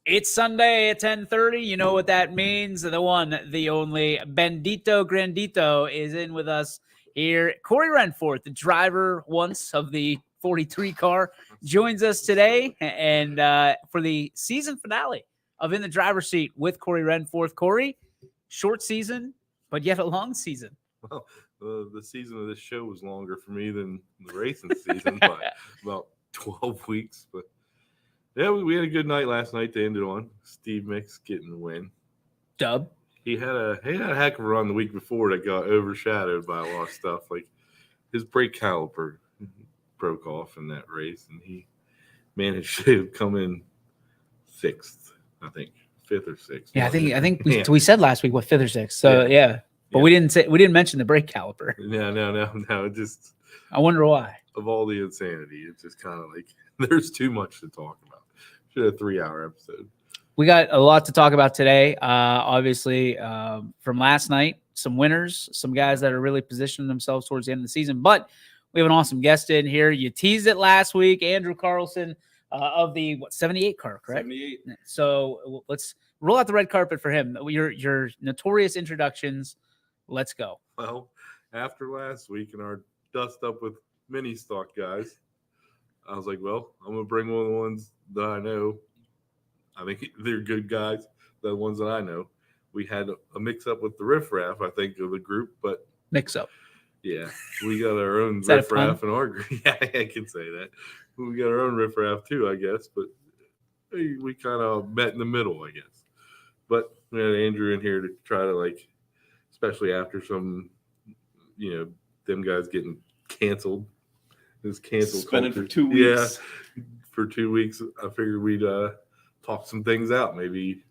It's Sunday at 10:30. You know what that means. The one, the only Bendito Grandito is in with us here. Corey Renforth, the driver once of the 43 car, joins us today and for the season finale of In the Driver's Seat with Corey Renforth. Corey, short season, but yet a long season. Well, the season of this show was longer for me than the racing season by about 12 weeks. But yeah, we had a good night last night to end it on. Steve Mix getting the win. Dub. He had a heck of a run the week before that got overshadowed by a lot of stuff. Like his brake caliper broke off in that race, and he managed to come in sixth, I think, fifth or sixth. Yeah, I think we said last week what, fifth or sixth. So yeah. But we didn't mention the brake caliper. No. Just I wonder why. Of all the insanity, it's just kind of like there's too much to talk about. Should have a 3-hour episode. We got a lot to talk about today. Obviously, from last night, some winners, some guys that are really positioning themselves towards the end of the season. But we have an awesome guest in here. You teased it last week, Andrew Carlson of the 78 car, correct? 78. So let's roll out the red carpet for him. Your notorious introductions. Let's go. Well, after last week and our dust up with mini stock guys, I was like, well, I'm going to bring one of the ones that I know. I think they're good guys, the ones that I know. We had a mix-up with the riffraff, I think, of the group. But mix-up. Yeah, we got our own riffraff in our group. Yeah, I can say that. We got our own riffraff too, I guess. But we kind of met in the middle, I guess. But we had Andrew in here to try to, especially after some, them guys getting canceled. It was canceled. Suspended for 2 weeks. Yeah, for 2 weeks. I figured we'd talk some things out. Maybe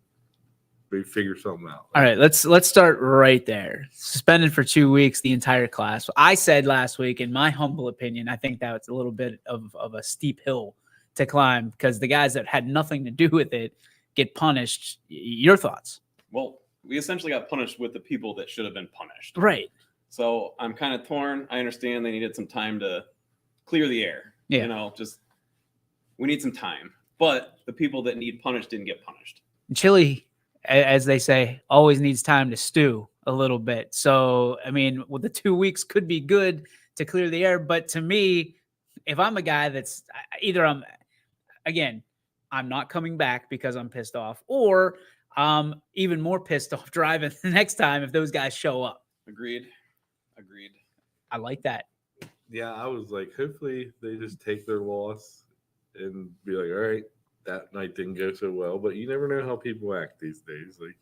figure something out. All right, let's start right there. Suspended for 2 weeks, the entire class. I said last week, in my humble opinion, I think that was a little bit of a steep hill to climb because the guys that had nothing to do with it get punished. Your thoughts? Well, we essentially got punished with the people that should have been punished. Right. So I'm kind of torn. I understand they needed some time to clear the air. Yeah. We need some time. But the people that need punished didn't get punished. Chili, as they say, always needs time to stew a little bit. So, the 2 weeks could be good to clear the air. But to me, if I'm a guy that's either I'm not coming back because I'm pissed off, or I'm even more pissed off driving the next time if those guys show up. Agreed. I like that. Yeah, I was like, hopefully they just take their loss and be like, all right, that night didn't go so well. But you never know how people act these days. Like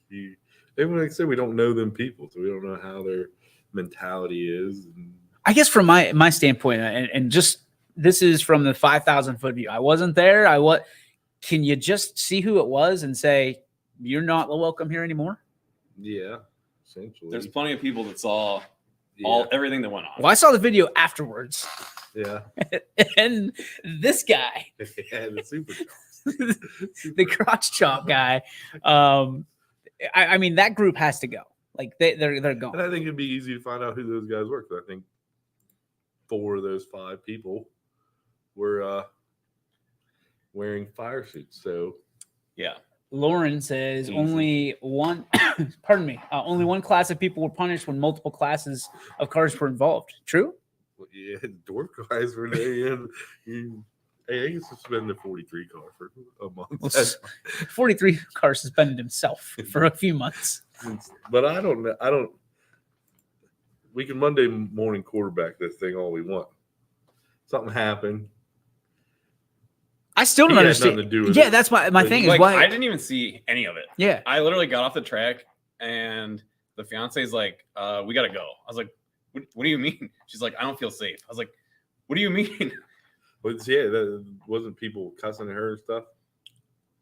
I said, we don't know them people, so we don't know how their mentality is. I guess from my standpoint, and just this is from the 5,000-foot view. I wasn't there. Can you just see who it was and say, you're not welcome here anymore? Yeah, essentially. There's plenty of people that saw everything that went on. Well, I saw the video afterwards. Yeah. And this guy. Yeah, the super the crotch chop guy. That group has to go. Like they're gone. And I think it'd be easy to find out who those guys were. Because I think 4 of those 5 people were wearing fire suits. So yeah. Lauren says only one class of people were punished when multiple classes of cars were involved. True? Well, yeah, dwarf guys were there. Hey, I can suspend the 43 car for a month. Well, 43 car suspended himself for a few months. But I don't know. We can Monday morning quarterback this thing all we want. Something happened. I still don't understand. To do with it. That's my thing. Is why I didn't even see any of it. Yeah, I literally got off the track and the fiance is like, "We gotta go." I was like, "What do you mean?" She's like, "I don't feel safe." I was like, "What do you mean?" But yeah, that wasn't people cussing at her and stuff.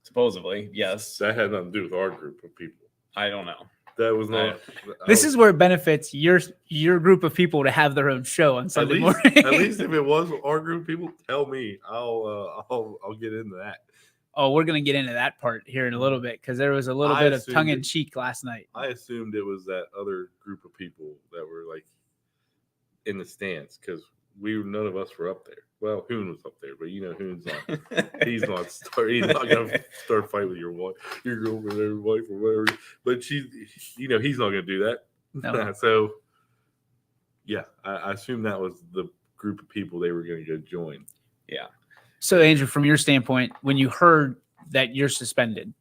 Supposedly, yes. That had nothing to do with our group of people. I don't know. That was not. This is where it benefits your group of people to have their own show on Sunday morning. At least if it was our group of people, tell me. I'll get into that. Oh, we're gonna get into that part here in a little bit because there was a little bit of tongue in cheek last night. I assumed it was that other group of people that were in the stands because none of us were up there. Well, Hoon was up there, but Hoon's not. He's not gonna start a fight with your wife, your girlfriend, or wife, or whatever. But he's not gonna do that. No. So, yeah, I assume that was the group of people they were gonna go join. Yeah. So, Andrew, from your standpoint, when you heard that you're suspended,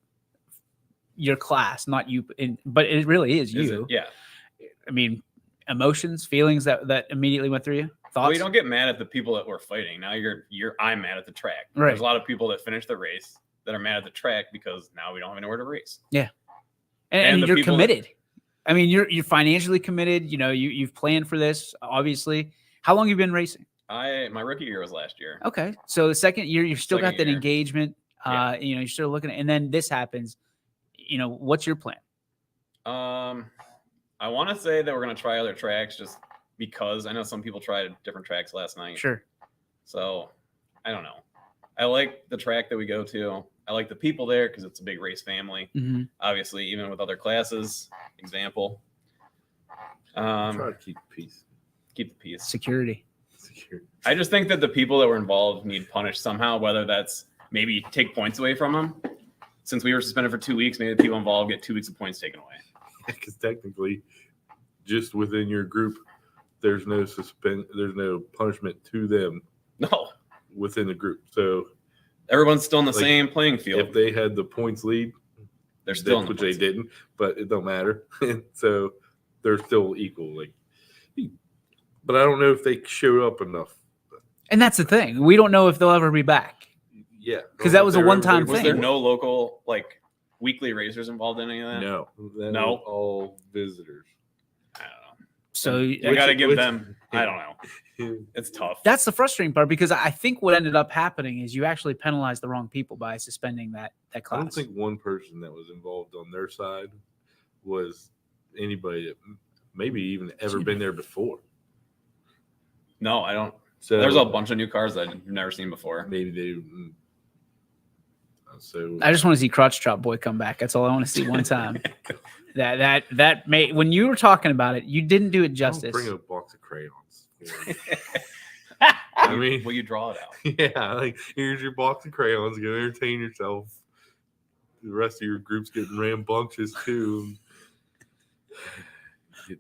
your class, not you, but it really is you. Yeah. I mean, emotions, feelings that immediately went through you. Thoughts? Well, you don't get mad at the people that were fighting. Now I'm mad at the track. Right. There's a lot of people that finished the race that are mad at the track because now we don't have anywhere to race. Yeah. And the you're people committed. I mean, you're financially committed. You've planned for this, obviously. How long have you been racing? My rookie year was last year. Okay. So the second year, you've still got that Second year. engagement. Yeah. You're still looking at, and then this happens. What's your plan? I want to say that we're going to try other tracks just because I know some people tried different tracks last night. Sure. So I don't know. I like the track that we go to. I like the people there because it's a big race family. Mm-hmm. Obviously, even with other classes, example. Try to keep peace. Keep the peace. Security. I just think that the people that were involved need punished somehow, whether that's maybe take points away from them. Since we were suspended for 2 weeks, maybe the people involved get 2 weeks of points taken away. Because technically, just within your group, there's no punishment to them. No. Within the group. So everyone's still in the same playing field. If they had the points lead, they're still in the which they didn't, but it don't matter. So they're still equal. But I don't know if they showed up enough. And that's the thing. We don't know if they'll ever be back. Yeah. Because that was a one-time Was thing. there no local weekly racers involved in any of that? No. No. All visitors. I don't know. So you got to give them. I don't know. It's tough. That's the frustrating part because I think what ended up happening is you actually penalized the wrong people by suspending that class. I don't think one person that was involved on their side was anybody that maybe even ever been there before. No, I don't. So there's a bunch of new cars that I've never seen before. Maybe they. So I just want to see Crotch Chop Boy come back. That's all I want to see one time. that may when you were talking about it, you didn't do it justice. Bring a box of crayons. I mean, will you draw it out? Yeah, here's your box of crayons. Go entertain yourself. The rest of your group's getting rambunctious too.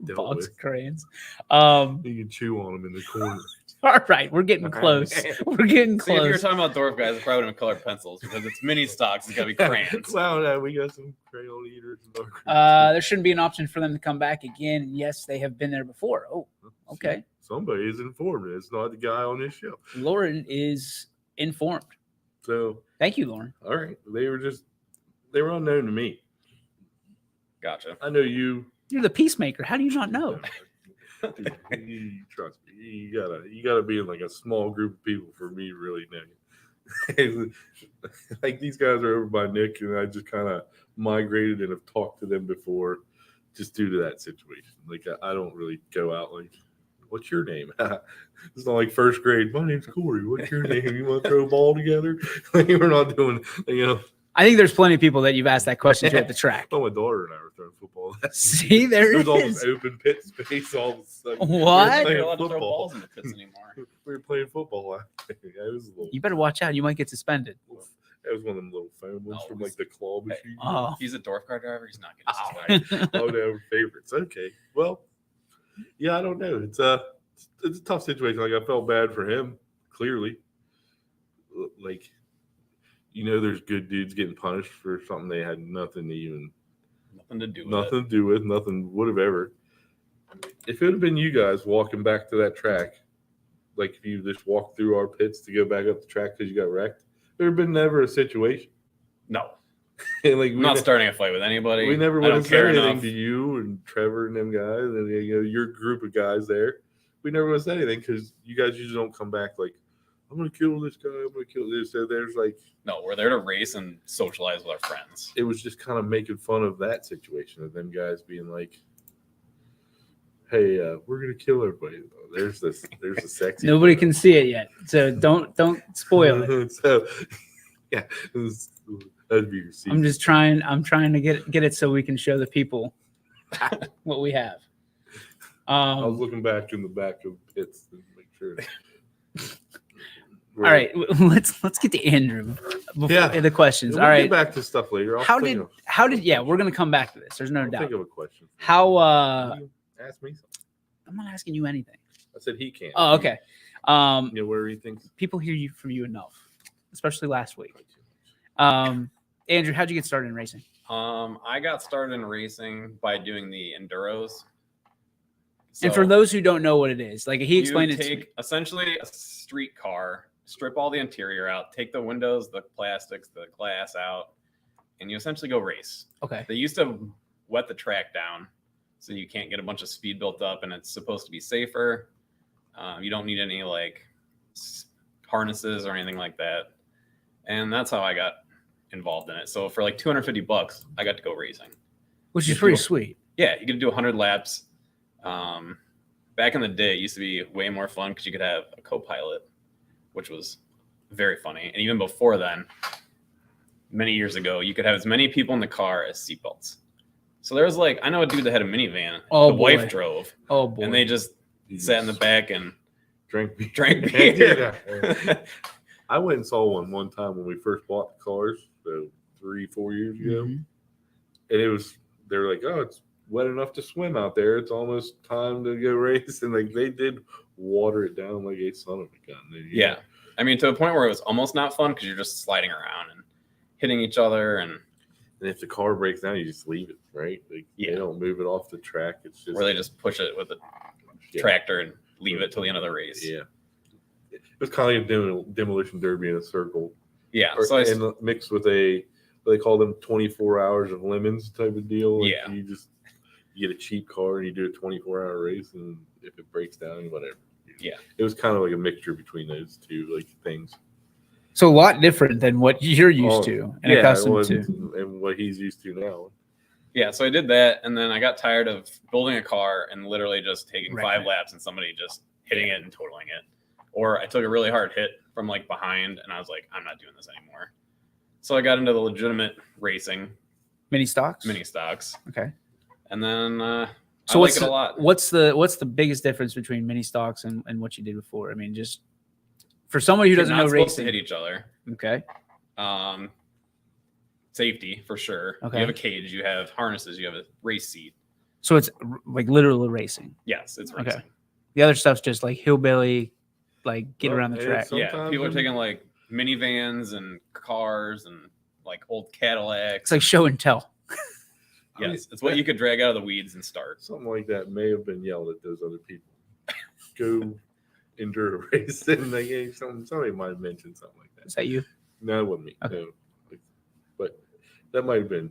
Box of crayons. You can chew on them in the corner. All right, we're getting close. We're getting See, if you were close. talking about dwarf guys, I probably would have colored pencils because it's mini stocks. It's got to be crayons. Well, no, we got some crayon eaters. There shouldn't be an option for them to come back again. And yes, they have been there before. Oh, okay. Somebody is informed. It's not the guy on this show. Lauren is informed. So thank you, Lauren. All right. They were unknown to me. Gotcha. I know you. You're the peacemaker. How do you not know? Trust me. You gotta be in a small group of people for me to really know you. These guys are over by Nick, and I just kind of migrated and have talked to them before, just due to that situation. I don't really go out what's your name? It's not like first grade. My name's Corey. What's your name? You want to throw a ball together? We're not doing, I think there's plenty of people that you've asked that question to at the track. Oh, my daughter and I were throwing football. See, there it was all is. this open pit space. All of a sudden. What? You're allowed to throw balls in the pits anymore. We were playing football last night. It was a little, You better watch out. You might get suspended. that was one of them little foam ones from the claw machine. Oh, He's a dwarf car driver. He's not getting suspended. Oh, no, favorites. Okay. Well, yeah, I don't know. It's a tough situation. I felt bad for him, clearly. There's good dudes getting punished for something they had nothing to do with, nothing would have ever. If it would have been you guys walking back to that track, if you just walked through our pits to go back up the track because you got wrecked, there would have been never a situation. No. I'm not starting a fight with anybody. We never would have said anything enough. to you and Trevor and them guys and your group of guys there. We never would have said anything because you guys usually don't come back I'm going to kill this guy. I'm going to kill this. So there's no, we're there to race and socialize with our friends. It was just kind of making fun of that situation of them guys being hey, we're going to kill everybody. There's the sexy. nobody can see it yet, so don't spoil it. So, yeah, that'd be your secret. I'm just trying. I'm trying to get it so we can show the people what we have. I was looking back in the back of pits to make sure. All right, let's get to Andrew. Yeah. The questions. We'll All right. get back to stuff later. How did? Yeah, we're gonna come back to this. There's no I'll doubt. think of a question. How? You ask me something. I'm not asking you anything. I said he can't. Oh, okay. You know where he thinks. People hear from you enough, especially last week. Andrew, how'd you get started in racing? I got started in racing by doing the enduros. And for those who don't know what it is, like he explained it to me. Essentially a street car, strip all the interior out, take the windows, the plastics, the glass out, and you essentially go race. Okay. They used to wet the track down so you can't get a bunch of speed built up, and it's supposed to be safer. You don't need any like harnesses or anything like that. And that's how I got involved in it. So for like $250, I got to go racing. Which is pretty sweet. Yeah, you get to do 100 laps. Back in the day, it used to be way more fun because you could have a co-pilot, which was very funny. And even before then, many years ago, you could have as many people in the car as seatbelts. So there was like, I know a dude that had a minivan. Oh, the wife drove. Oh boy. And they just sat in the back and drank beer. I went and saw one time when we first bought the cars, so 3-4 years ago. Mm-hmm. And they were like, oh, it's wet enough to swim out there. It's almost time to go race. And like they did water it down like a son of a gun. Yeah. I mean, to the point where it was almost not fun because you're just sliding around and hitting each other. And if the car breaks down, you just leave it, right? Like, They don't move it off the track. It's just, or they just push it with a tractor and leave it till the end of the race. Yeah. It was kind of like doing a demolition derby in a circle. Yeah. And mixed with they call them 24 hours of lemons type of deal. Like yeah. You get a cheap car and you do a 24-hour race, and if it breaks down, whatever. Yeah. It was kind of like a mixture between those two like things. So a lot different than what you're used to and accustomed to. And what he's used to now. Yeah, so I did that, and then I got tired of building a car and literally just taking 5 laps and somebody just hitting it and totaling it. Or I took a really hard hit from like behind, and I was like, I'm not doing this anymore. So I got into the legitimate racing. Mini stocks? Mini stocks. Okay. And then I so like it a lot. What's the biggest difference between mini stocks and what you did before? I mean, just for someone who doesn't know racing. To hit each other. Okay. Safety for sure. Okay. You have a cage, you have harnesses, you have a race seat. So it's like literally racing. Yes, it's racing. Okay. The other stuff's just like hillbilly, like get around the track. Yeah, people are taking like minivans and cars and like old Cadillacs. It's like show and tell. Yes, it's what you could drag out of the weeds and start. Something like that may have been yelled at those other people. Go endure a race. And like, somebody might have mentioned something like that. Is that you? No, it wasn't me. Okay. No. But that might have been.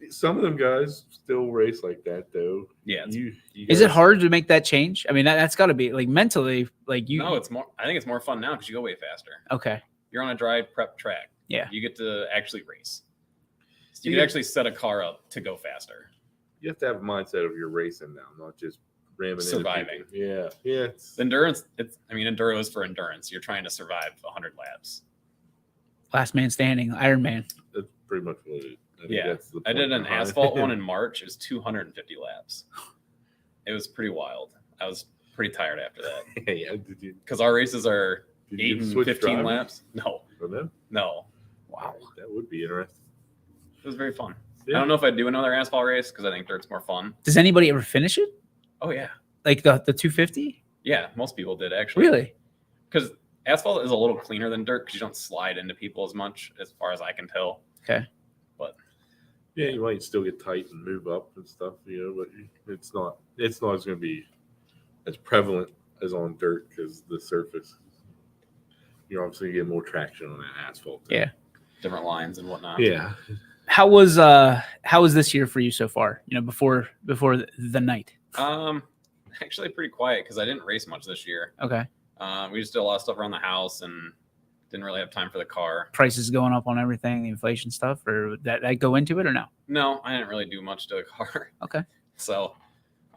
Some of them guys still race like that, though. Yeah. Is it hard to make that change? I mean, that's got to be like mentally, like you. No, it's more. I think it's more fun now because you go way faster. Okay. You're on a dry prep track. Yeah. You get to actually race. So you can actually set a car up to go faster. You have to have a mindset of you're racing now, not just ramming surviving. Yeah. Yeah. Endurance. Enduro is for endurance. You're trying to survive 100 laps. Last man standing, Iron Man. That's pretty much what it is. I did an asphalt one in March. It was 250 laps. It was pretty wild. I was pretty tired after that. Yeah, because our races are 8 and 15 laps. No. No. Wow. That would be interesting. It was very fun. Yeah. I don't know if I'd do another asphalt race because I think dirt's more fun. Does anybody ever finish it? Oh, yeah. Like the 250? Yeah, most people did, actually. Really? Because asphalt is a little cleaner than dirt because you don't slide into people as much, as far as I can tell. Okay. But yeah, you might still get tight and move up and stuff, but it's not going to be as prevalent as on dirt because the surface, you're obviously get more traction on that asphalt. Yeah. Different lines and whatnot. Yeah. How was this year for you so far? Before the night. Actually pretty quiet because I didn't race much this year. Okay. We just did a lot of stuff around the house and didn't really have time for the car. Prices going up on everything, the inflation stuff, or that go into it or no? No, I didn't really do much to the car. Okay. So,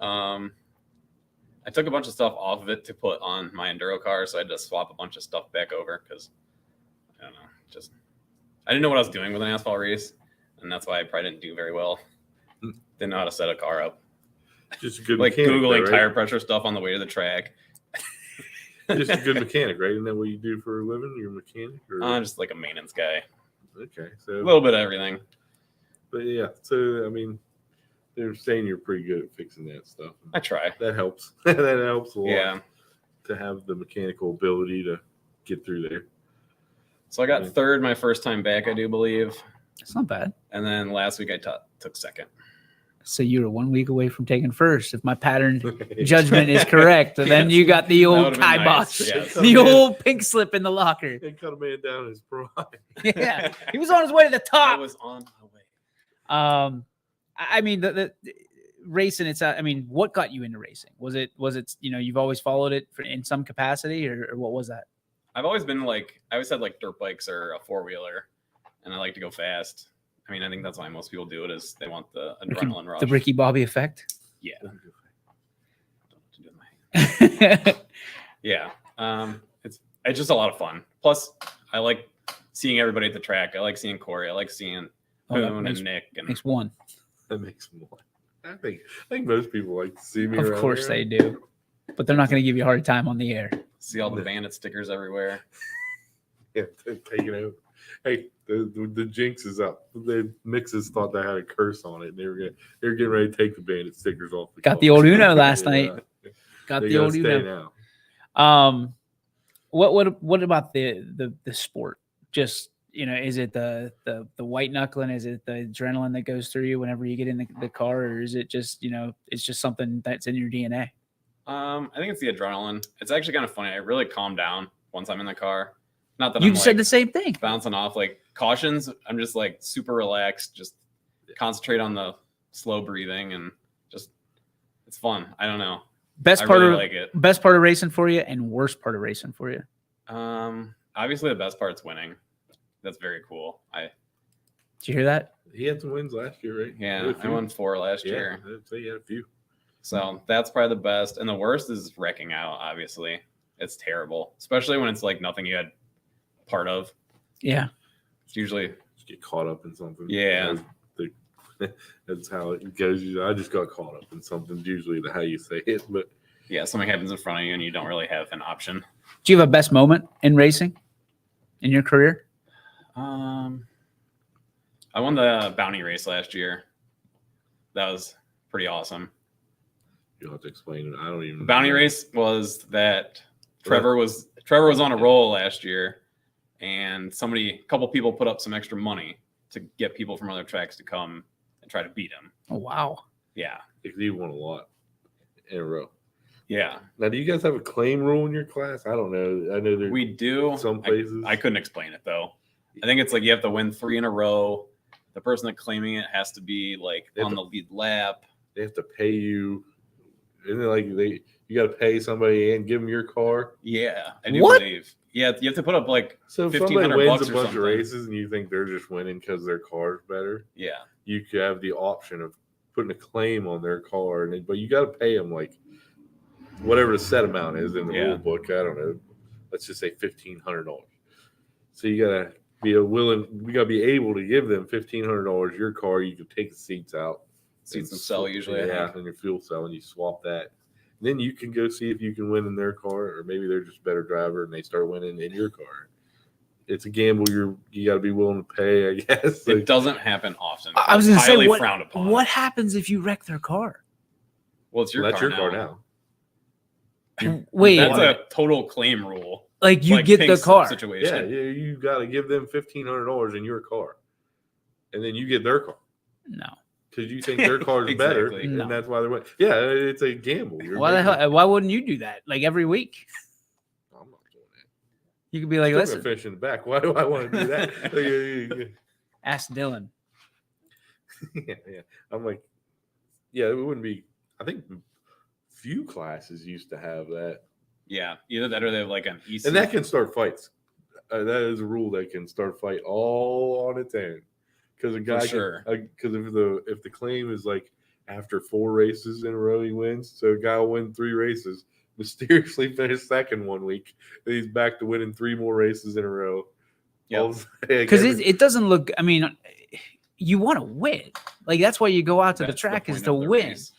I took a bunch of stuff off of it to put on my enduro car, so I had to swap a bunch of stuff back over because I don't know, I didn't know what I was doing with an asphalt race, and that's why I probably didn't do very well. Didn't know how to set a car up. Just a good like mechanic, Googling right? tire pressure stuff on the way to the track. Just a good mechanic, right? Isn't that what you do for a living? You're a mechanic? Or? I'm just like a maintenance guy. Okay. So A little bit of everything. But yeah, so I mean, they're saying you're pretty good at fixing that stuff. I try. That helps. That helps a lot. Yeah. To have the mechanical ability to get through there. So I got third my first time back, I do believe. It's not bad. And then last week I took second. So you were 1 week away from taking first. If my pattern judgment is correct, and then you got the old kibosh, Yes. the old pink slip in the locker. And cut a man down in his prime. Yeah, he was on his way to the I top. was on my way. I mean, the racing. It's. I mean, what got you into racing? Was it? You've always followed it in some capacity, or what was that? I've always been like, I always had like dirt bikes or a 4-wheeler, and I like to go fast. I mean, I think that's why most people do it, is they want the adrenaline rush. The Ricky Bobby effect. Yeah. Yeah. Yeah. It's just a lot of fun. Plus, I like seeing everybody at the track. I like seeing Corey. I like seeing Boone and Nick. And Makes one. That makes more. I think most people like to see me. Of around course there. they do, but they're not going to give you a hard time on the air. see all the bandit stickers everywhere. Yeah, they're taking over. Hey, the jinx is up. The mixes thought they had a curse on it, and they were getting ready to take the bandit stickers off. Got the old Uno last Yeah. night. Got They the gotta old stay Uno. now. What about the sport? Just, is it the white knuckling? Is it the adrenaline that goes through you whenever you get in the car, or is it just it's just something that's in your DNA? I think it's the adrenaline. It's actually kind of funny. I really calm down once I'm in the car. Not that You I'm said like the same thing. bouncing off like cautions. I'm just like super relaxed. Just concentrate on the slow breathing and just it's fun. I don't know. Best I part really of like it. best part of racing for you and worst part of racing for you. Obviously the best part's winning. That's very cool. Did you hear that? He had some wins last year, right? Yeah, I won 4 last year. I'd say he had a few. So that's probably the best. And the worst is wrecking out, obviously. It's terrible, especially when it's like nothing you had part of. Yeah. It's usually, Just get caught up in something. Yeah. That's how it goes. I just got caught up in something. Usually how you say it, but yeah, something happens in front of you and you don't really have an option. Do you have a best moment in racing in your career? I won the bounty race last year. That was pretty awesome. you'll have to explain it. I don't even. The bounty race was that Trevor was on a roll last year, and a couple people put up some extra money to get people from other tracks to come and try to beat him. Oh, wow. Yeah. He won a lot in a row. Yeah. Now, do you guys have a claim rule in your class? I don't know. I know there We do. some places. I couldn't explain it though. I think it's like you have to win 3 in a row. The person that's claiming it has to be like on the lead lap. They have to pay you. Isn't it like you got to pay somebody and give them your car? Yeah, I do What? believe. Yeah, you have to put up like So if somebody 1,500 wins bucks a or bunch of something. races and you think they're just winning because their car's better, yeah. you could have the option of putting a claim on their car, but you got to pay them like whatever the set amount is in the Yeah. rule book. I don't know. Let's just say $1,500. So you gotta be we gotta be able to give them $1,500 your car. You can take the seats out, Seats and cell usually. I think. and your fuel cell, and you swap that. Then you can go see if you can win in their car, or maybe they're just a better driver and they start winning in your car. It's a gamble you got to be willing to pay, I guess. It doesn't happen often. I was going to say, Highly frowned upon. what happens if you wreck their car? Well, it's your That's car your car now. Wait, That's a total claim rule. like you Like get pink the slip car. Yeah, situation. you got to give them $1,500 in your car, and then you get their car No. because you think their car's better, Exactly. and No. that's why they're winning. Yeah, it's a gamble. Why the hell? Why wouldn't you do that? Like every week, I'm not doing that. you could be like, Still "Listen, gonna finish in the back. Why do I want to do that? ask Dylan." yeah. I'm like, yeah, it wouldn't be. I think few classes used to have that, Yeah, either that or they have like an EC. and that can start fights. That is a rule that can start fight all on its own. Because a guy, sure. Because if the claim is like after 4 races in a row he wins, so a guy will win 3 races, mysteriously finish second one week, and he's back to winning 3 more races in a row. Yep. Because it doesn't look. I mean, you want to win. Like that's why you go out to the That's track is point to of the win. race.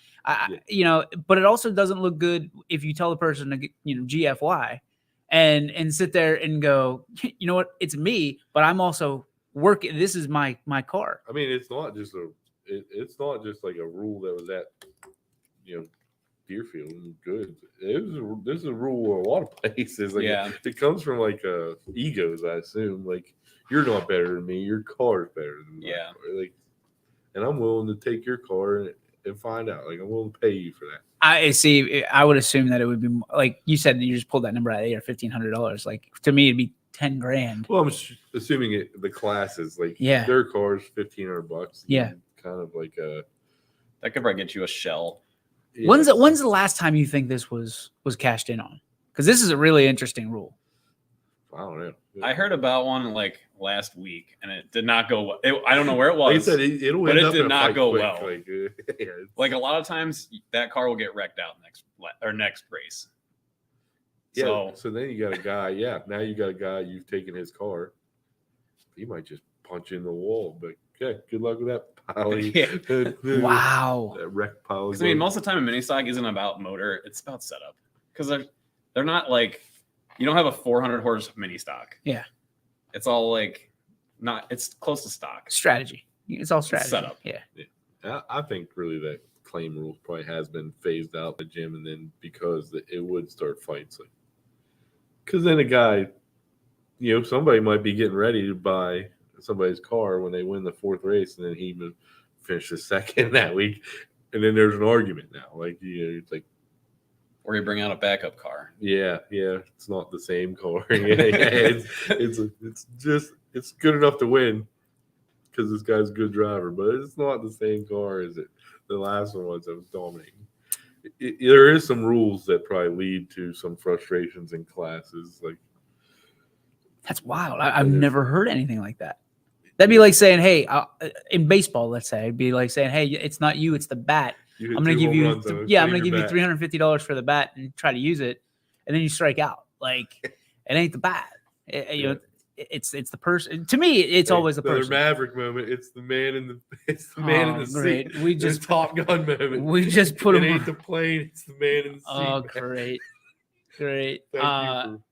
But it also doesn't look good if you tell the person to GFY, and sit there and go, you know what? It's me, but I'm also working. This is my car. I mean, it's not just like a rule that was at, Deerfield and Goods. This is a rule in a lot of places. Like, it comes from like egos, I assume. Like, you're not better than me. Your car is better than my car. Like, and I'm willing to take your car and find out. Like, I'm willing to pay you for that. I see. I would assume that it would be like you said. You just pulled that number out of the air, $1,500. Like, to me, it'd be $10,000. Well, I'm assuming the classes, like, their car's $1,500. Yeah, kind of like a. That could probably get you a shell. Yeah. When's the last time you think this was cashed in on? Because this is a really interesting rule. I don't know. I heard about one like last week, and it did not go well. I don't know where it was. They said it'll but end it up did in a not fight go quick. well. Like a lot of times, that car will get wrecked out next race. Yeah. So then you got a guy. Yeah. Now you got a guy. You've taken his car. He might just punch in the wall. But okay, good luck with that, Polly. Wow. That wreck pile. I mean, most of the time, a mini stock isn't about motor; it's about setup. Because they're not like, you don't have a 400 horse mini stock. Yeah. It's all like it's close to stock. Strategy. It's all strategy. Setup. Yeah. I think really that claim rules probably has been phased out by Jim, and then because it would start fights. Like, because then a guy, somebody might be getting ready to buy somebody's car when they win the fourth race, and then he finishes second that week, and then there's an argument now. Like, it's like, or you bring out a backup car. Yeah, it's not the same car. It's good enough to win because this guy's a good driver, but it's not the same car as the last one was that was dominating. There is some rules that probably lead to some frustrations in classes. Like, that's wild. I've never heard anything like that. That'd be like saying, "Hey, in baseball, let's say, it'd be like saying, "Hey, it's not you, it's the bat. I'm going to give you, I'm going to give you $350 for the bat and try to use it, and then you strike out. Like, it ain't the bat. It's the person. To me, it's always the person. Maverick moment. It's the man in the seat. We just Top Gun moment. We just put him. It ain't the plane. It's the man in the seat. Oh, great.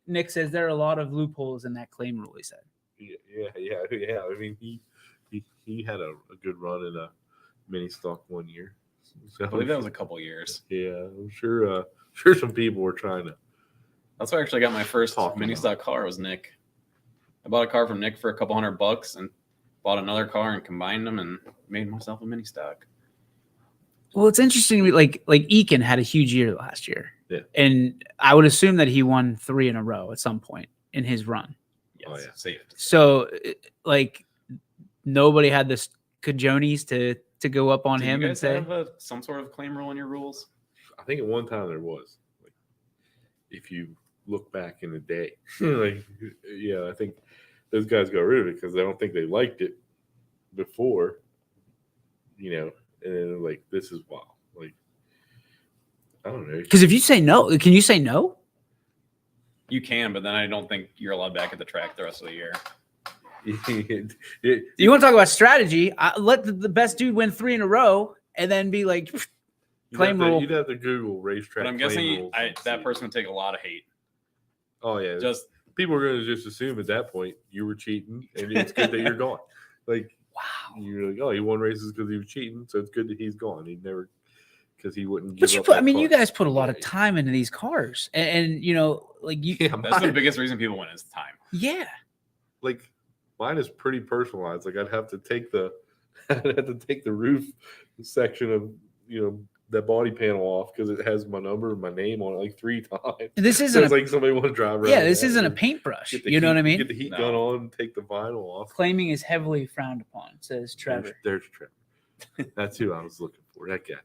Nick says there are a lot of loopholes in that claim rule. He said. Yeah. I mean, he had a good run in a mini stock one year. So, I believe that was a couple years. Yeah, I'm sure some people were trying to. That's why I actually got my first mini stock car. Was Nick. I bought a car from Nick for a couple $100 and bought another car and combined them and made myself a mini stock. Well, it's interesting. Like Eakin had a huge year last year. Yeah. And I would assume that he won 3 in a row at some point in his run. Yes. Oh, yeah. So, like, nobody had the cajones to go up on him and say, have some sort of claim rule in your rules? I think at one time there was. Like, if you look back in the day, I think those guys got rid of it because I don't think they liked it before, and then like, this is wild. Like, I don't know. Because if you say no, can you say no? You can, but then I don't think you're allowed back at the track the rest of the year. You want to talk about strategy? Let the best dude win 3 in a row and then be like, claim rule. You'd have to Google racetrack. But I'm guessing that person would take a lot of hate. Oh, yeah. Just people are going to just assume at that point you were cheating, and it's good that you're gone. Like, wow. You're like, oh, he won races because he was cheating, so it's good that he's gone. He never, because he wouldn't give up. You guys put a lot of time into these cars, and like you. Yeah, that's the biggest reason people win is time. Yeah. Like, mine is pretty personalized. Like, I'd have to take the roof section of that body panel off because it has my number and my name on it like 3 times. This isn't like somebody want to drive around. Yeah, this isn't a paintbrush. You know what I mean? Get the heat gun on, take the vinyl off. Claiming is heavily frowned upon, says Trevor. There's Trevor. That's who I was looking for. That guy.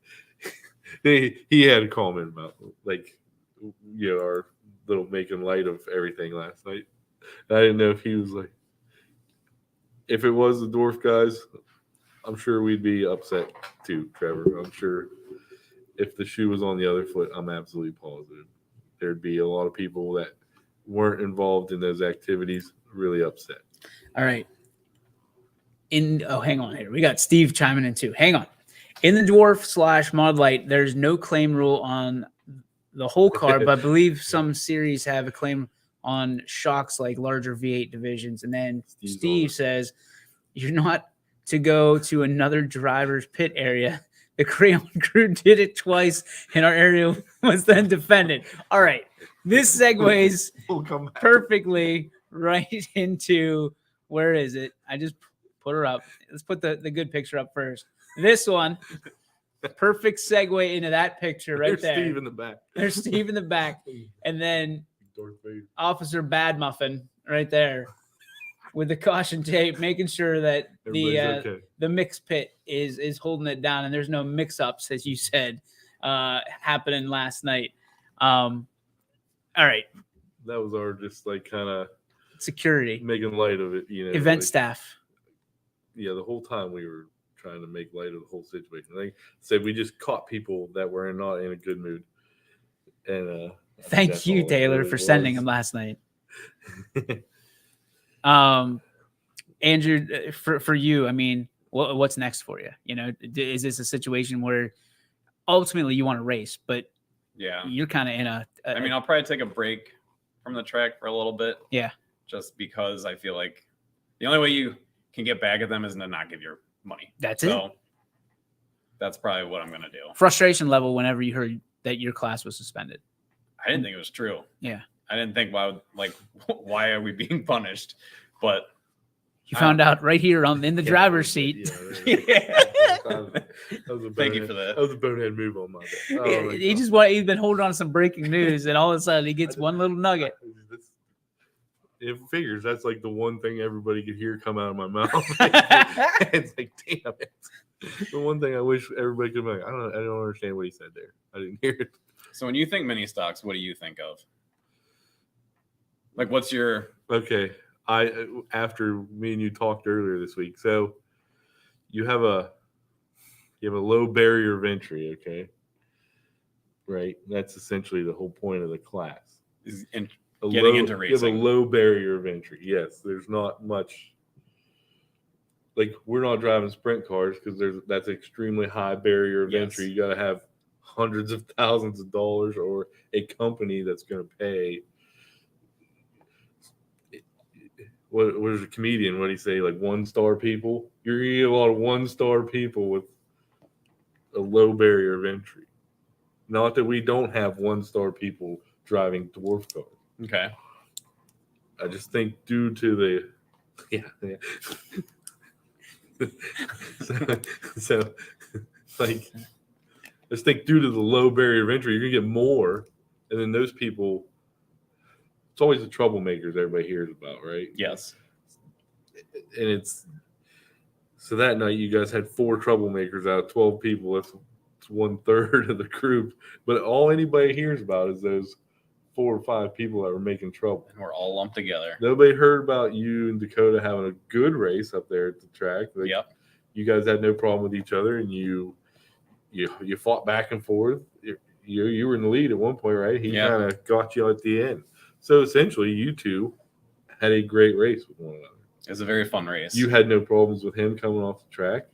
He had a comment about like our little making light of everything last night. I didn't know if he was like, if it was the dwarf guys, I'm sure we'd be upset too, Trevor. I'm sure if the shoe was on the other foot, I'm absolutely positive there'd be a lot of people that weren't involved in those activities really upset. All right. Hang on here. We got Steve chiming in too. Hang on. In the dwarf / mod light, there's no claim rule on the whole car, but I believe some series have a claim on shocks like larger V8 divisions. And then Steve's Steve on it. says, you're not to go to another driver's pit area. The Crayon crew did it twice, and our area was then defended. All right. This segues We'll come back. perfectly right into, where is it? I just put her up. Let's put the good picture up first. This one, perfect segue into that picture right There's there. Steve in the back. There's Steve in the back. And then Darth Vader. Officer Bad Muffin right there with the caution tape, making sure that Everybody's okay. the mix pit is holding it down, and there's no mix-ups, as you said, happening last night. All right. That was our just like kind of Security. making light of it, you know. Event like, staff. Yeah, the whole time we were trying to make light of the whole situation. Like I said, we just caught people that were not in a good mood. And I think Thank that's you, all it Taylor, really for sending was. them last night. Andrew, for you, I mean, what's next for you? You know, is this a situation where ultimately you want to race, but Yeah. you're kind of in I mean, I'll probably take a break from the track for a little bit. Yeah. Just because I feel like the only way you can get back at them is to not give your money. That's it. So that's probably what I'm going to do. Frustration level whenever you heard that your class was suspended. I didn't think it was true. Yeah. I didn't think, why are we being punished? But You found out right here in the driver's seat. That was a Thank you bonehead- for that. That was a bonehead move on my part. Oh, my He's God. he's been holding on to some breaking news, and all of a sudden he gets one little nugget. It figures that's like the one thing everybody could hear come out of my mouth. It's like, damn it. The one thing I wish everybody could be like, I don't understand what he said there. I didn't hear it. So when you think mini stocks, what do you think of? Like, what's your Okay. After me and you talked earlier this week, so you have a low barrier of entry, okay? Right? That's essentially the whole point of the class. Getting into You have racing. a low barrier of entry. Yes, there's not much. Like, we're not driving sprint cars because that's an extremely high barrier of Yes. entry. You got to have hundreds of thousands of dollars or a company that's going to pay. What was a comedian? What did he say? Like 1-star people. You're going to get a lot of 1-star people with a low barrier of entry. Not that we don't have 1-star people driving dwarf cars. Okay. I just think due to the so like I just think due to the low barrier of entry, you're gonna get more, and then those people. It's always the troublemakers everybody hears about, right? Yes. And it's so that night you guys had 4 troublemakers out of 12 people. That's 1/3 of the group. But all anybody hears about is those 4 or 5 people that were making trouble. And we're all lumped together. Nobody heard about you and Dakota having a good race up there at the track. Like, Yep. You guys had no problem with each other, and you fought back and forth. You were in the lead at one point, right? He Yeah. kind of got you at the end. So essentially, you two had a great race with one another. It was a very fun race. You had no problems with him coming off the track.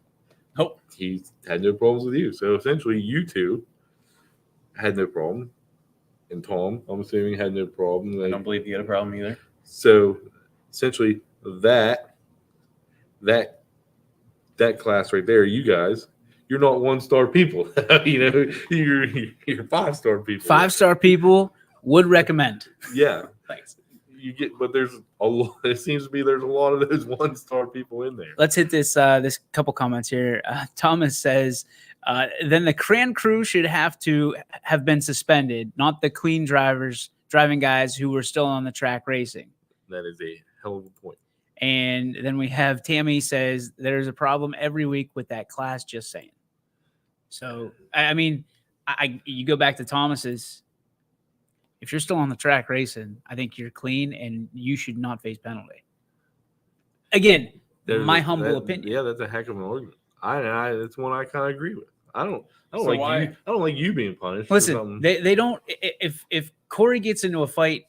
Nope. He had no problems with you. So essentially, you two had no problem. And Tom, I'm assuming, had no problem. I don't believe you had a problem either. So essentially, that class right there, you guys, you're not 1-star people. You know, you're 5-star people. 5-star people would recommend. Yeah. Thanks. You get, but there's a lot. It seems to be there's a lot of those 1-star people in there. Let's hit this couple comments here. Thomas says, then the Cran crew should have been suspended, not the clean driving guys who were still on the track racing. That is a hell of a point. And then we have Tammy says there's a problem every week with that class. Just saying. So I mean, you go back to Thomas's. If you're still on the track racing, I think you're clean and you should not face penalty. Again, my humble opinion. Yeah, that's a heck of an argument. I that's one I kind of agree with. I don't So like why- you. I don't like you being punished. for Listen, something. they don't. If Corey gets into a fight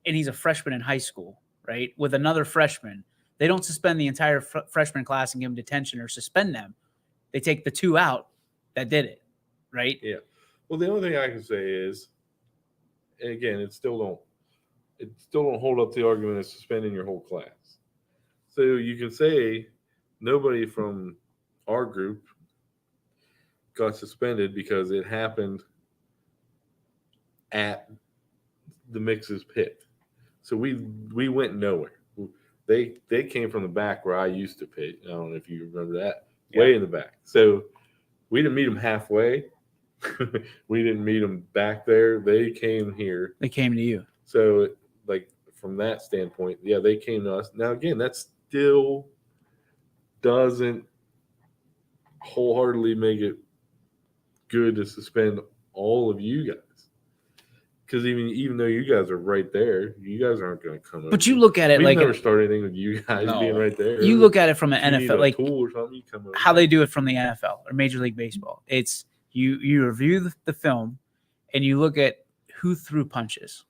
and he's a freshman in high school, right, with another freshman, they don't suspend the entire freshman class and give them detention or suspend them. They take the 2 out that did it, right? Yeah. Well, the only thing I can say is, and again, it still don't it still don't hold up the argument of suspending your whole class. So you can say nobody from our group got suspended because it happened at the Mixes pit. So we went nowhere. They came from the back where I used to pit. I don't know if you remember that. Yeah. Way in the back. So we didn't meet them halfway. We didn't meet them back there. They came here. They came to you. So like from that standpoint, yeah, they came to us. Now again, that still doesn't wholeheartedly make it good to suspend all of you guys. Because even though you guys are right there, you guys aren't going to come over. But you look at it We've like never started anything with you guys being right there. You look at it from an If you NFL, need a like tool or something, you come over. how they do it from the NFL or Major League Baseball. It's you review the film and you look at who threw punches,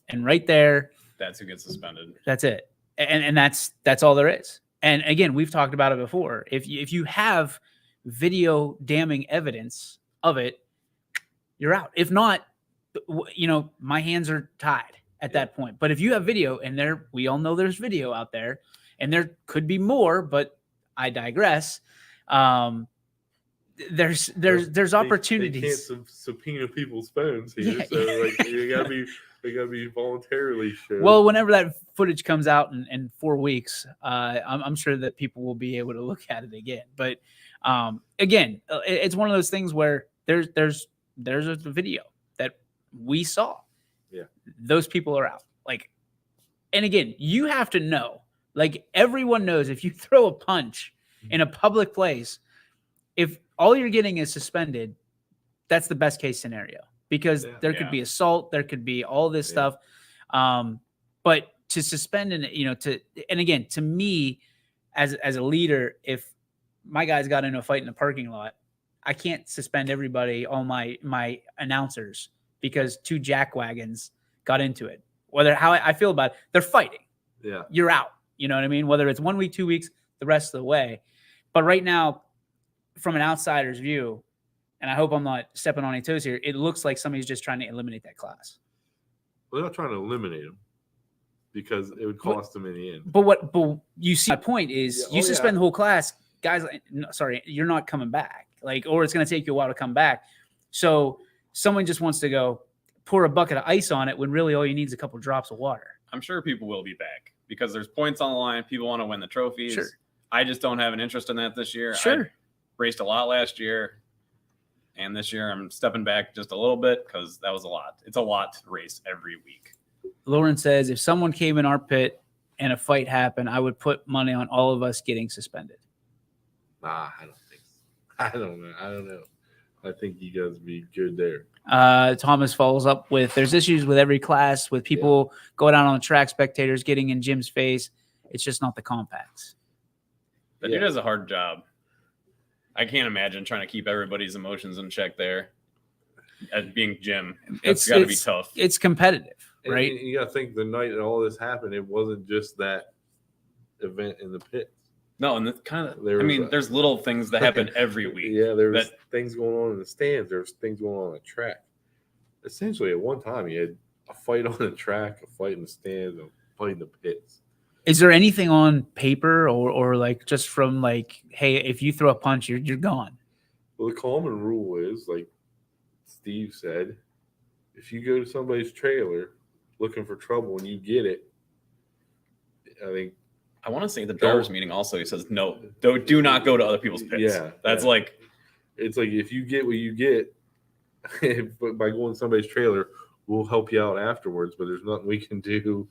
and right there, That's who gets suspended. that's it, and that's all there is. And again, we've talked about it before. If you have video damning evidence of it, you're out. If not, my hands are tied at that point. But if you have video, and we all know there's video out there, and there could be more, but I digress. There's opportunities. They can't subpoena people's phones here, Yeah. so like they gotta be voluntarily showed. Well, whenever that footage comes out in 4 weeks, I'm sure that people will be able to look at it again. But again, it's one of those things where there's a video that we saw. Yeah, those people are out. Like, and again, you have to know. Like, everyone knows if you throw a punch in a public place, if all you're getting is suspended, that's the best case scenario, because there could be assault, there could be all this stuff. But to suspend and and again, to me, as a leader, if my guys got into a fight in the parking lot, I can't suspend everybody, all my announcers, because 2 jackwagons got into it. Whether how I feel about it, they're fighting. Yeah, you're out. You know what I mean? Whether it's 1 week, 2 weeks, the rest of the way. But right now, from an outsider's view, and I hope I'm not stepping on any toes here, it looks like somebody's just trying to eliminate that class. well, they're not trying to eliminate them because it would cost them in the end. But you see, my point is, you suspend the whole class, guys. Sorry, you're not coming back. Like, or it's going to take you a while to come back. So someone just wants to go pour a bucket of ice on it when really all you need is a couple drops of water. I'm sure people will be back because there's points on the line. People want to win the trophies. Sure. I just don't have an interest in that this year. Sure. I raced a lot last year, and this year I'm stepping back just a little bit because that was a lot. It's a lot to race every week. Lauren says, if someone came in our pit and a fight happened, I would put money on all of us getting suspended. Nah, I don't think so. I don't know. I think you guys would be good there. Thomas follows up with, there's issues with every class, with people going out on the track, spectators getting in Jim's face. It's just not the compacts. That dude does a hard job. I can't imagine trying to keep everybody's emotions in check there. As being Jim, it's got to be tough. It's competitive, right? And you got to think the night that all this happened, it wasn't just that event in the pit. No, and there's little things that happen every week. Yeah, there was things going on in the stands. There was things going on the track. Essentially, at one time, you had a fight on the track, a fight in the stands, a fight in the pits. Is there anything on paper or like just from like, hey, if you throw a punch, you're gone? Well, the common rule is, like Steve said, if you go to somebody's trailer looking for trouble and you get it, I want to say the drivers' meeting also, he says, no, do not go to other people's pits. Yeah. That's like. It's like if you get what you get by going to somebody's trailer, we'll help you out afterwards, but there's nothing we can do.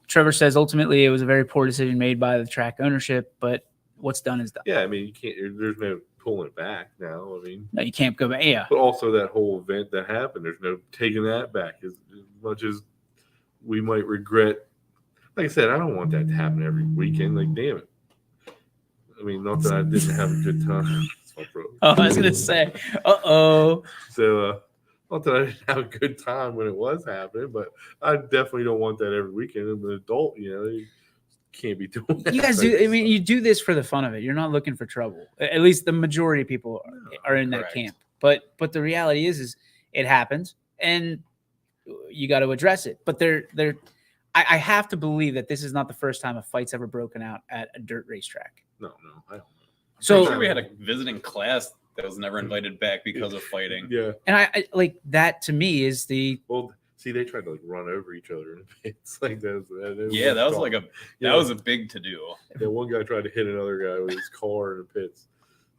Trevor says, ultimately, it was a very poor decision made by the track ownership, but what's done is done. Yeah, I mean, you can't. There's no pulling it back now. I mean, no, you can't go back. Yeah, but also that whole event that happened, there's no taking that back. As much as we might regret, like I said, I don't want that to happen every weekend. Like, damn it. I mean, not that I didn't have a good time. I was gonna say, So, not that I didn't have a good time when it was happening, but I definitely don't want that every weekend. I'm an adult, you can't be doing that. You guys do. I mean, you do this for the fun of it. You're not looking for trouble. At least the majority of people are in that camp. But the reality is it happens, and you got to address it. But I have to believe that this is not the first time a fight's ever broken out at a dirt racetrack. No, I don't know. So I'm sure we had a visiting class that was never invited back because of fighting. Yeah. And I like that to me is the Well, see, they tried to like run over each other in the pits. Like that was a big to do. That one guy tried to hit another guy with his car in the pits.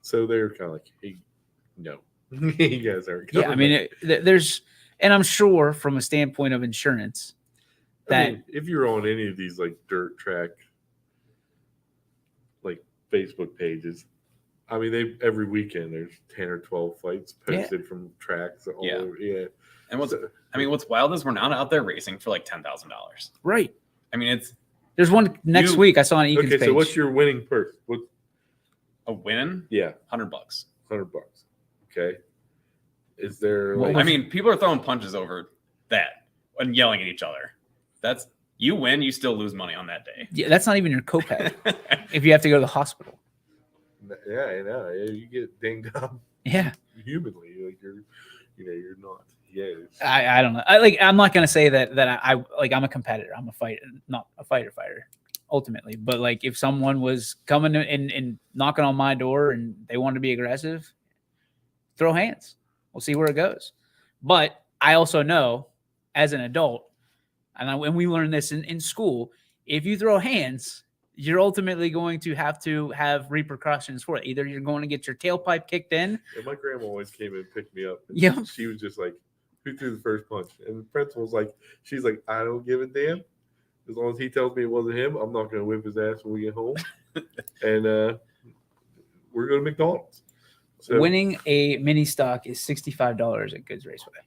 So they were kind of like, hey, no, you guys aren't coming. yeah. I mean, there's, and I'm sure from a standpoint of insurance that if you're on any of these like dirt track like Facebook pages, I mean, every weekend there's 10 or 12 fights posted from tracks all over. Yeah. And what's wild is we're not out there racing for like $10,000. right. I mean, There's one next week I saw on Egan's page. So what's your winning purse? What? a win? Yeah, $100. $100. Okay. Is there? I mean, people are throwing punches over that and yelling at each other. That's you win, you still lose money on that day. Yeah, that's not even your copay if you have to go to the hospital. Yeah, I know. You get dinged up. Yeah, humanly, like you're not. Yeah, I don't know. I'm not gonna say that I'm a competitor. I'm a fighter, not a fighter. Ultimately, but like if someone was coming and knocking on my door and they wanted to be aggressive, throw hands. We'll see where it goes. But I also know, as an adult, and we learned this in school, if you throw hands, you're ultimately going to have repercussions for it. Either you're going to get your tailpipe kicked in. Yeah, my grandma always came and picked me up. Yeah. She was just like, who threw the first punch? And the principal's like, she's like, I don't give a damn. As long as he tells me it wasn't him, I'm not going to whip his ass when we get home. And we're going to McDonald's. So, winning a mini stock is $65 at Goods Raceway.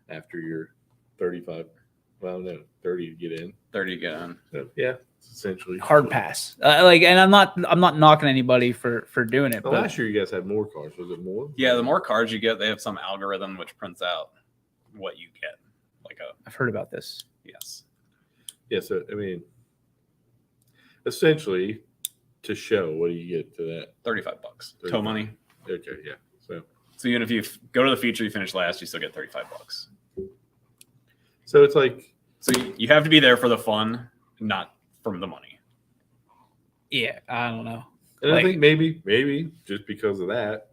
After you're 35, well, no, 30 to get in. 30 to get on. So, yeah, it's essentially Hard pass. And I'm not knocking anybody for doing it. Well, But last year you guys had more cars. Was it more? Yeah, the more cards you get, they have some algorithm which prints out what you get. I've heard about this. Yes. Yeah, so I mean, essentially, to show, what do you get to that? $35. Tow money. Okay, yeah. So even if you go to the feature, you finish last, you still get $35. So it's like, so you have to be there for the fun, not from the money. Yeah, I don't know. and I think maybe just because of that,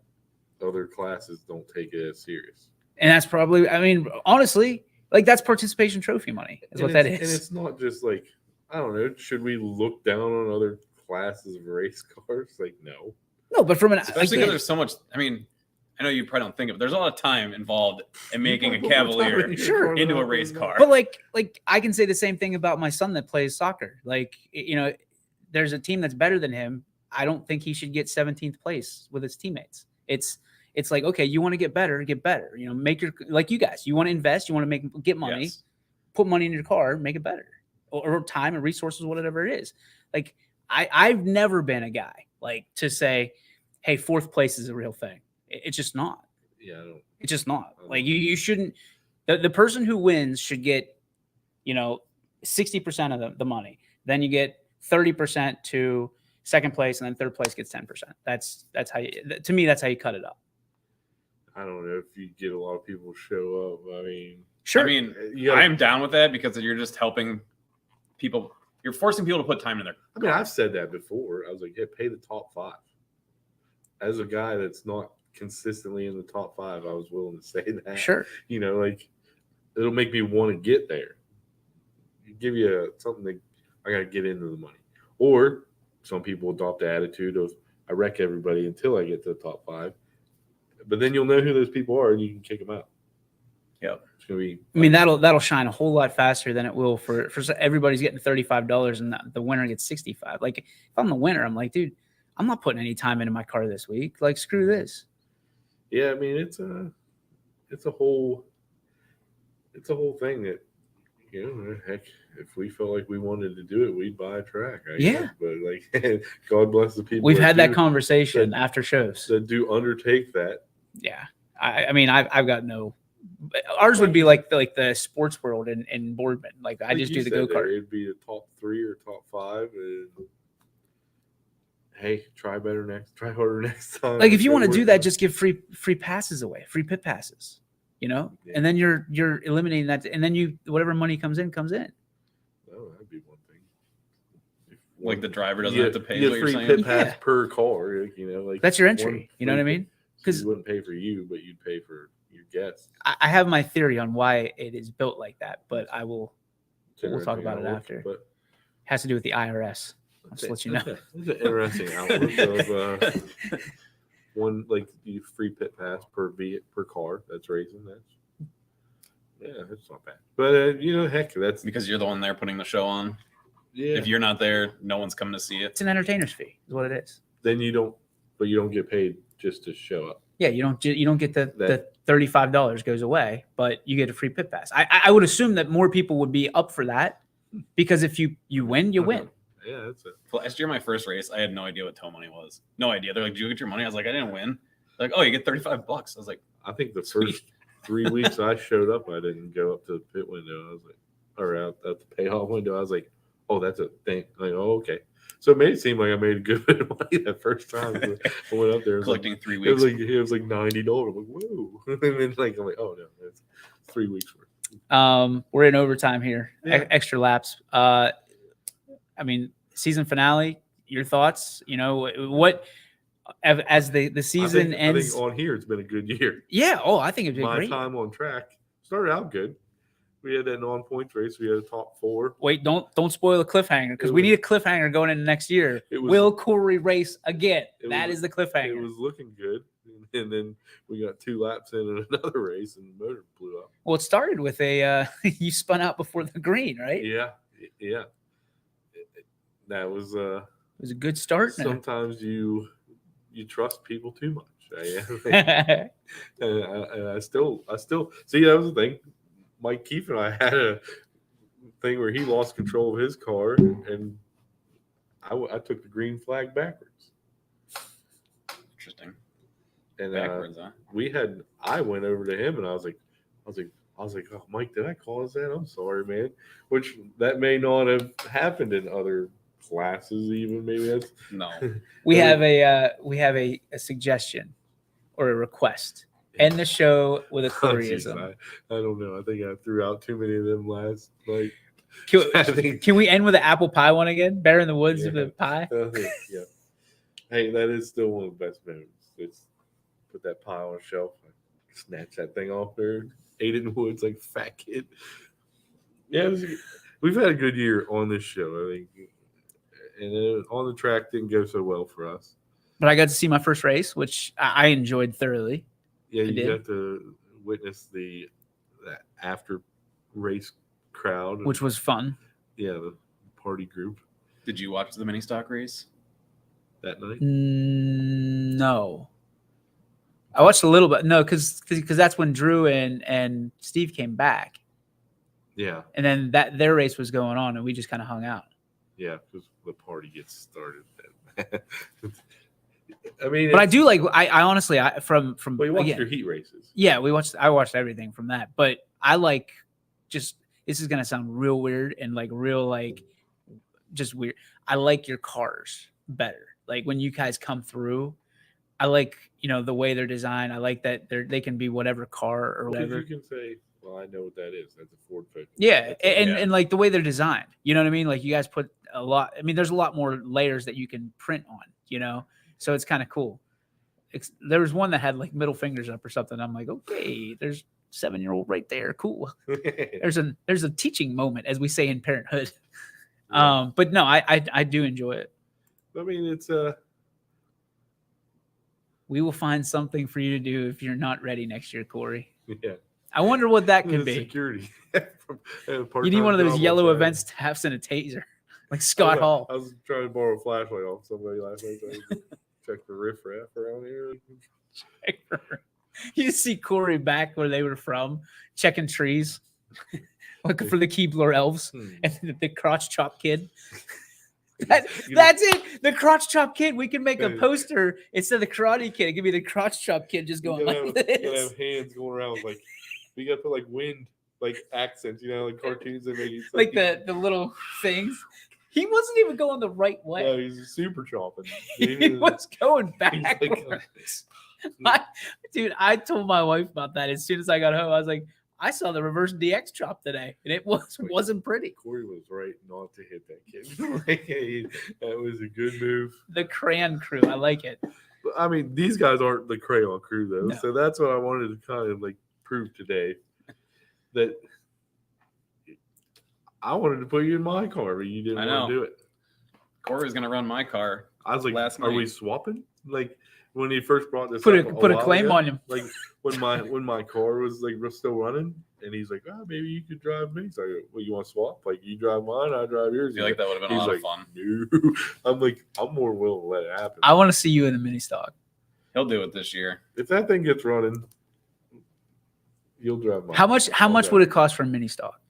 other classes don't take it as serious. And that's probably, I mean, honestly, like that's participation trophy money is what that is. And it's not just like, I don't know, should we look down on other classes of race cars? Like, no. No, but from Especially because there's so much, I mean, I know you probably don't think of it. There's a lot of time involved in making a Cavalier into a race car. But like I can say the same thing about my son that plays soccer. Like, there's a team that's better than him. I don't think he should get 17th place with his teammates. It's like, okay, you want to get better. Make your, like you guys, you want to invest, you want to get money, Yes. put money in your car, make it better, or time and resources, whatever it is. Like I've never been a guy like to say, hey, 4th place is a real thing. It's just not. Yeah, I don't. It's just not. Like you shouldn't. The person who wins should get, 60% of the money. Then you get 30% to second place, and then third place gets 10%. That's how you. To me, that's how you cut it up. I don't know if you get a lot of people show up. I mean, Sure. I mean, I'm down with that because you're just helping people. You're forcing people to put time in their. I mean, I've said that before. I was like, yeah, pay the top 5. As a guy that's not consistently in the top 5, I was willing to say that. Sure. Like it'll make me want to get there. Give you something that I got to get into the money. Or some people adopt the attitude of I wreck everybody until I get to the top 5. But then you'll know who those people are and you can kick them out. Yep. It's gonna be. I mean, that'll shine a whole lot faster than it will for everybody's getting $35 and the winner gets 65. Like if I'm the winner, I'm like, dude, I'm not putting any time into my car this week. Like, screw this. Yeah, I mean, it's a whole thing that, heck, if we felt like we wanted to do it, we'd buy a track. I guess. But like, God bless the people. We've had that conversation after shows. That do undertake that. Yeah, I mean, I've got no. Ours would be like the sports world in Boardman. Like I just do the go-kart. It'd be the top 3 or top 5. And hey, try harder next time. Like if you want to do that, just give free passes away, free pit passes. you know, Yeah. and then you're eliminating that, and then whatever money comes in. Oh, that'd be one thing. Like the driver doesn't you have to pay. You Is get what you're free saying? pit pass Yeah. per car. You know, like That's your one entry. You know what I free mean? pit. So 'Cause- you wouldn't pay for you, but you'd pay for your guests. I have my theory on why it is built like that, but we'll talk Interesting about it outlook, after. But Has to do with the IRS. I'll just let you know. It's an interesting outlook of one like you free pit pass per car that's racing. That's not bad. But you know, heck, that's Because you're the one there putting the show on. yeah. If you're not there, no one's coming to see it. It's an entertainer's fee, is what it is. Then you don't get paid just to show up. Yeah, you don't get the That- $35 goes away, but you get a free pit pass. I would assume that more people would be up for that because if you win, you win. Yeah, that's it. Last year, my first race, I had no idea what tow money was. No idea. They're like, "Do you get your money?" I was like, "I didn't win." They're like, "Oh, you get $35." I was like, I think the Sweet. first 3 weeks I showed up, I didn't go up to the pit window. I was like, or out at the payoff window. I was like, oh, that's a thing. Like, oh, okay. So it made it seem like I made a good bit of money that first time. I went up there. It was collecting like, 3 it was weeks. like $90. I'm like, whoa. And then I'm like, oh no, that's 3 weeks worth. We're in overtime here. Yeah. Extra laps. I mean, season finale. Your thoughts? You know what? As the season I ends. think on here it's been a good year. Yeah. Oh, I think it'd be My great. time on track started out good. We had that non-points race. We had a top 4. Wait, don't spoil the cliffhanger because It we was- need a cliffhanger going into next year. It was- Will Corey race again? It That was- is the cliffhanger. It was looking good, and then we got 2 laps in another race, and the motor blew up. Well, it started with a you spun out before the green, right? Yeah. That was It was a good start. sometimes you trust people too much. And I still see that was the thing. Mike Keefe and I had a thing where he lost control of his car, and I took the green flag backwards. Interesting. And Backwards, huh? I went over to him and I was like, oh, Mike, did I cause that? I'm sorry, man. Which that may not have happened in other classes, even maybe that's No. we have a suggestion or a request. End the show with a Oh, geez, Coreyism. I don't know. I think I threw out too many of them last night. Can we end with an apple pie one again? Bear in the Woods with Yeah. a pie. Yeah. Hey, that is still one of the best moments. It's put that pie on a shelf, snatch that thing off there, ate it in the woods like a fat kid. Yeah, we've had a good year on this show, I think. And on the track didn't go so well for us. But I got to see my first race, which I enjoyed thoroughly. Yeah, I you did. got to witness that after race crowd, Which was fun. yeah, the party group Did you watch the mini stock race? that night. No. I watched a little bit. No, because that's when Drew and Steve came back. Yeah, And then their race was going on, and we just kind of hung out. yeah, because the party gets started. Then. I mean, But I do like. I honestly, from Well, you watched again, your heat races. yeah, I watched everything from that. But I like just. This is gonna sound real weird and like real like just weird. I like your cars better. Like when you guys come through, I like the way they're designed. I like that they can be whatever car or Because whatever. you can say, "Well, I know what that is. That's a Ford Focus." Yeah, That's and like the way they're designed, you know what I mean? Like you guys put a lot. I mean, there's a lot more layers that you can print on, so it's kind of cool. There was one that had like middle fingers up or something. I'm like, okay, there's 7-year-old right there. Cool. There's a teaching moment, as we say in parenthood. Yeah. But no, I do enjoy it. I mean, it's We will find something for you to do if you're not ready next year, Corey. yeah. I wonder what that could The be. Security. You need one of those yellow events taps and a taser, like Scott Hall. I was trying to borrow a flashlight off somebody last night. So I could check the riffraff around here. You just see Corey back where they were from, checking trees, looking for the Keebler elves and the crotch chop kid. That's it. The crotch chop kid. We can make a poster instead of the karate kid. It could be the crotch chop kid just going like You gotta this. have hands going around with, like, you gotta put like wind, like accents, like cartoons that make it Like the little things. He wasn't even going the right way. No, he's super chopping. He was going He's like, backwards. Dude, I told my wife about that as soon as I got home. I was like, I saw the reverse DX drop today, and it wasn't pretty. Corey was right not to hit that kid. Like, hey, that was a good move. The crayon crew, I like it. But, I mean, these guys aren't the crayon crew, though. No. So that's what I wanted to kind of like prove today. That I wanted to put you in my car, but you didn't want to do it. Corey was going to run my car. I was like, last are night. we swapping? Like, when he first brought this Put up a while claim ago, on him. Like when my car was like still running, and he's like, oh, maybe you could drive me. So I go, well, you want to swap? Like you drive mine, I drive yours. I feel like that would have been a lot of fun. No. I'm like, I'm more willing to let it happen. I want to see you in the mini stock. He'll do it this year. If that thing gets running, you'll drive mine. How much would it cost for a mini stock?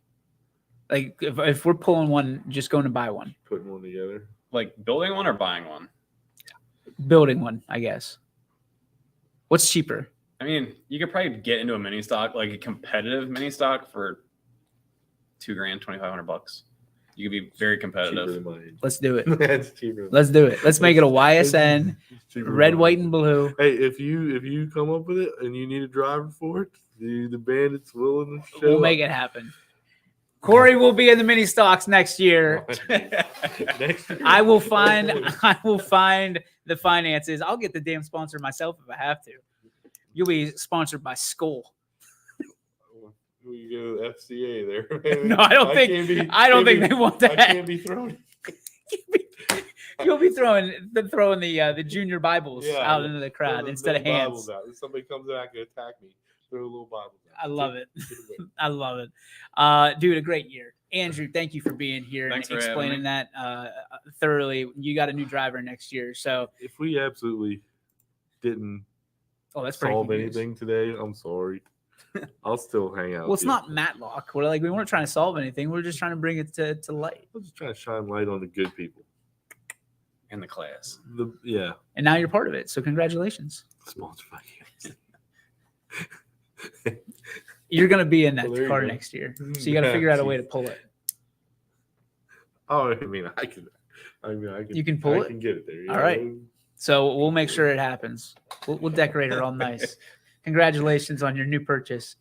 Like if we're pulling one, just going to buy one, Putting one together. Like building one or buying one? building one, I guess. What's cheaper? I mean, you could probably get into a mini stock, like a competitive mini stock, for $2,000, $2,500. You could be very competitive. Let's do it. That's cheaper. Let's do it. Let's make it a YSN, red, white, and blue. Hey, if you come up with it and you need a driver for it, the bandits willing to show We'll up. make it happen. Corey will be in the mini stocks next year. Next year. I will find the finances. I'll get the damn sponsor myself if I have to. You'll be sponsored by Skull. We go to FCA there. No, I don't think they want that. I can't be thrown. You'll be throwing the junior Bibles out into the crowd instead of hands. Out. If somebody comes back and attack me, throw a little Bible out. I love it. I love it. Dude, a great year. Andrew, thank you for being here and explaining that thoroughly. You got a new driver next year. So if we absolutely didn't that's solve anything today, I'm sorry. I'll still hang out. Well, it's not Matlock. We weren't trying to solve anything. We're just trying to bring it to light. I'm just trying to shine light on the good people in the class. And now you're part of it. So congratulations. Sponsored by you. You're gonna be in that car next year, so you got to figure out a way to pull it. Oh, I mean, I can. You can pull it. I can get it there. All right. So we'll make sure it happens. We'll decorate it all nice. Congratulations on your new purchase.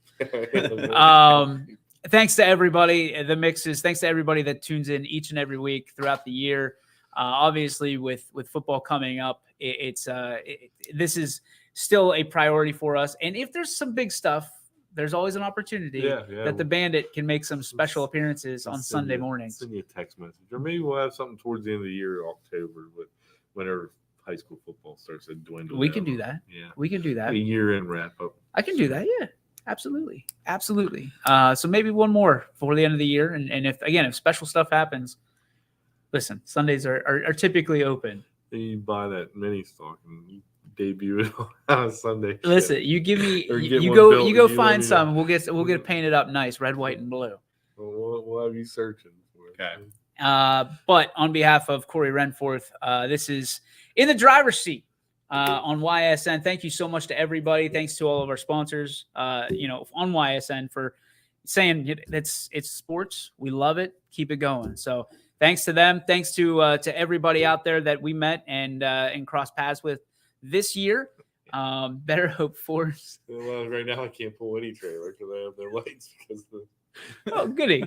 Thanks to everybody, the mixes. Thanks to everybody that tunes in each and every week throughout the year. Obviously, with football coming up, this is still a priority for us. And if there's some big stuff, there's always an opportunity that the Bandit can make some special appearances on Sunday mornings. Send you a text message, or maybe we'll have something towards the end of the year, October, but whenever high school football starts to dwindle. We can do that. Yeah, we can do that. A year-end wrap-up. I can do that. Yeah, absolutely. So maybe one more before the end of the year, and if special stuff happens, listen, Sundays are typically open. And you buy that mini stock and you debut it on a Sunday. Listen, you give me, you go find some. We'll get it painted up nice, red, white, and blue. We'll have you searching for it. Okay. But on behalf of Corey Renforth, this is In the Driver's Seat on YSN. Thank you so much to everybody. Thanks to all of our sponsors, on YSN for saying it's sports. We love it. Keep it going. So thanks to them. Thanks to everybody out there that we met and crossed paths with this year. Better hope for. Well, right now I can't pull any trailer because I have their lights because the. Oh, goody.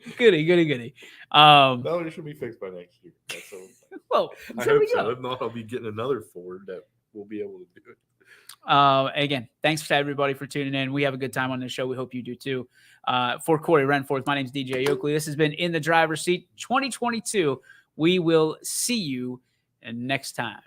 No, it should be fixed by next year. Well, I hope so. If not, I'll be getting another Ford that will be able to do it. Again, thanks to everybody for tuning in. We have a good time on this show. We hope you do too. For Corey Renforth, my name is DJ Oakley. This has been In the Driver's Seat 2022. We will see you next time.